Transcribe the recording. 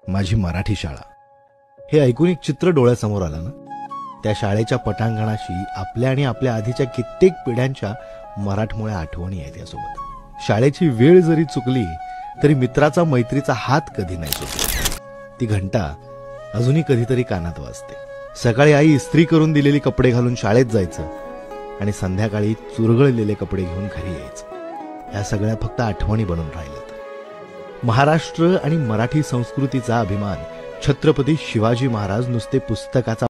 माझी मराठी शाळा हे ऐकून एक चित्र डोळ्यासमोर आलं ना. त्या शाळेच्या पटांगणाशी आपल्या आणि आपल्या आधीच्या कित्येक पिढ्यांच्या मराठमोळ्या आठवणी आहेत यासोबत. शाळेची वेळ जरी चुकली तरी मित्राचा मैत्रीचा हात कधी नाही सुटला. ती घंटा अजूनही कधीतरी कानात वाजते. सकाळी आई इस्त्री करून दिलेली कपडे घालून शाळेत जायचं आणि संध्याकाळी चुरगळलेले कपडे घेऊन घरी यायचं. ह्या सगळ्या फक्त आठवणी बनून राहिल्यात. महाराष्ट्र आणि मराठी संस्कृतीचा अभिमान छत्रपती शिवाजी महाराज नुसते पुस्तकाचा